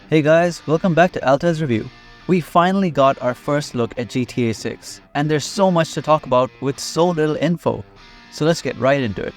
Hey guys, welcome back to Altaz-Review. We finally got our first look at GTA 6, and there's so much to talk about with so little info. So let's get right into it.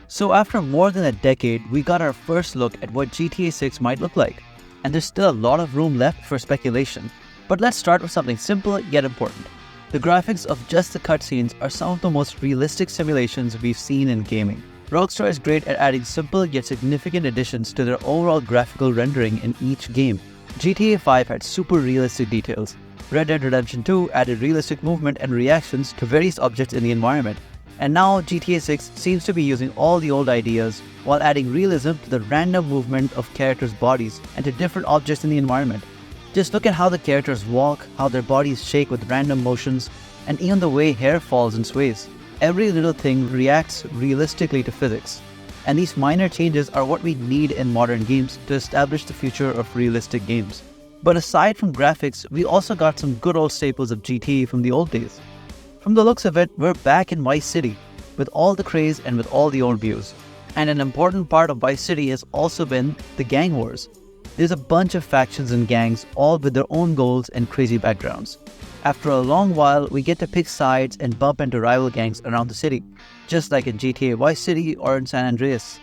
So after more than a decade, we got our first look at what GTA 6 might look like, and there's still a lot of room left for speculation. But let's start with something simple yet important. The graphics of just the cutscenes are some of the most realistic simulations we've seen in gaming. Rockstar is great at adding simple yet significant additions to their overall graphical rendering in each game. GTA 5 had super realistic details. Red Dead Redemption 2 added realistic movement and reactions to various objects in the environment. And now GTA 6 seems to be using all the old ideas while adding realism to the random movement of characters' bodies and to different objects in the environment. Just look at how the characters walk, how their bodies shake with random motions, and even the way hair falls and sways. Every little thing reacts realistically to physics, and these minor changes are what we need in modern games to establish the future of realistic games. But aside from graphics, we also got some good old staples of GTA from the old days. From the looks of it, we're back in Vice City, with all the craze and with all the old views. And an important part of Vice City has also been the gang wars. There's a bunch of factions and gangs, all with their own goals and crazy backgrounds. After a long while, we get to pick sides and bump into rival gangs around the city, just like in GTA Vice City or in San Andreas.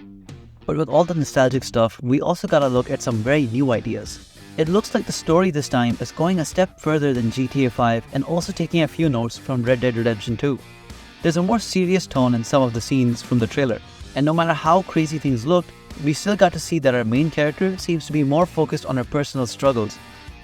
But with all the nostalgic stuff, we also got a look at some very new ideas. It looks like the story this time is going a step further than GTA 5 and also taking a few notes from Red Dead Redemption 2. There's a more serious tone in some of the scenes from the trailer, and no matter how crazy things looked, we still got to see that our main character seems to be more focused on her personal struggles.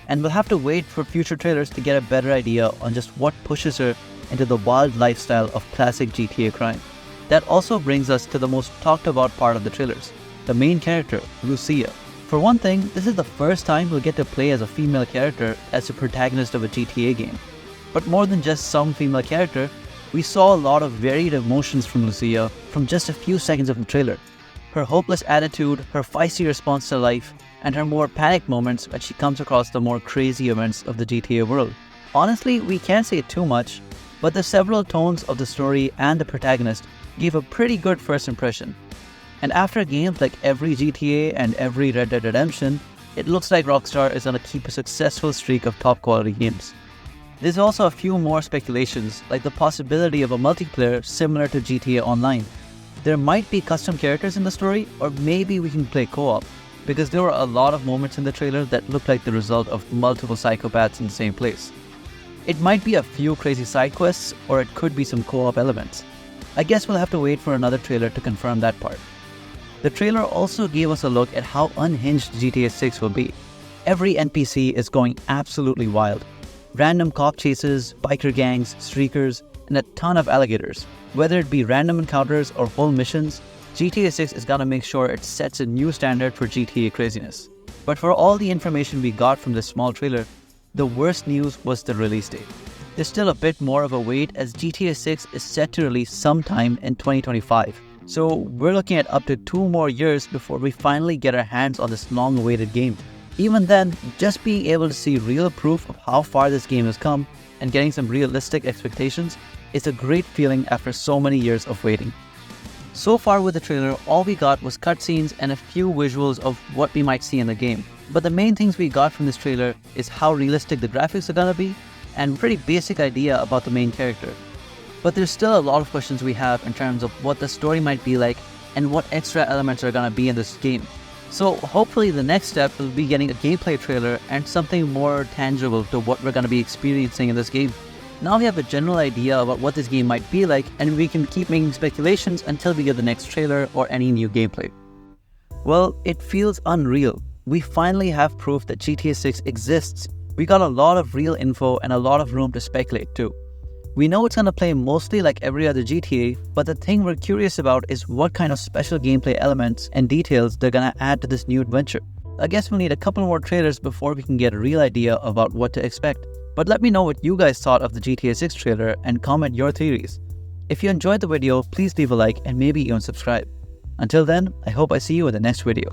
And we'll have to wait for future trailers to get a better idea on just what pushes her into the wild lifestyle of classic GTA crime. That also brings us to the most talked about part of the trailers, the main character, Lucia. For one thing, this is the first time we'll get to play as a female character as the protagonist of a GTA game. But more than just some female character, we saw a lot of varied emotions from Lucia from just a few seconds of the trailer. Her hopeless attitude, her feisty response to life, and her more panicked moments when she comes across the more crazy events of the GTA world. Honestly, we can't say too much, but the several tones of the story and the protagonist gave a pretty good first impression. And after games like every GTA and every Red Dead Redemption, it looks like Rockstar is going to keep a successful streak of top quality games. There's also a few more speculations, like the possibility of a multiplayer similar to GTA Online. There might be custom characters in the story, or maybe we can play co-op, because there were a lot of moments in the trailer that looked like the result of multiple psychopaths in the same place. It might be a few crazy side quests, or it could be some co-op elements. I guess we'll have to wait for another trailer to confirm that part. The trailer also gave us a look at how unhinged GTA 6 will be. Every NPC is going absolutely wild. Random cop chases, biker gangs, streakers, and a ton of alligators. Whether it be random encounters or whole missions, GTA 6 is gonna make sure it sets a new standard for GTA craziness. But for all the information we got from this small trailer, the worst news was the release date. There's still a bit more of a wait as GTA 6 is set to release sometime in 2025. So we're looking at up to 2 more years before we finally get our hands on this long-awaited game. Even then, just being able to see real proof of how far this game has come and getting some realistic expectations is a great feeling after so many years of waiting. So far with the trailer, all we got was cutscenes and a few visuals of what we might see in the game. But the main things we got from this trailer is how realistic the graphics are gonna be and a pretty basic idea about the main character. But there's still a lot of questions we have in terms of what the story might be like and what extra elements are gonna be in this game. So hopefully the next step will be getting a gameplay trailer and something more tangible to what we're gonna be experiencing in this game. Now we have a general idea about what this game might be like, and we can keep making speculations until we get the next trailer or any new gameplay. Well, it feels unreal. We finally have proof that GTA 6 exists. We got a lot of real info and a lot of room to speculate too. We know it's gonna play mostly like every other GTA, but the thing we're curious about is what kind of special gameplay elements and details they're gonna add to this new adventure. I guess we'll need a couple more trailers before we can get a real idea about what to expect. But let me know what you guys thought of the GTA 6 trailer and comment your theories. If you enjoyed the video, please leave a like and maybe even subscribe. Until then, I hope I see you in the next video.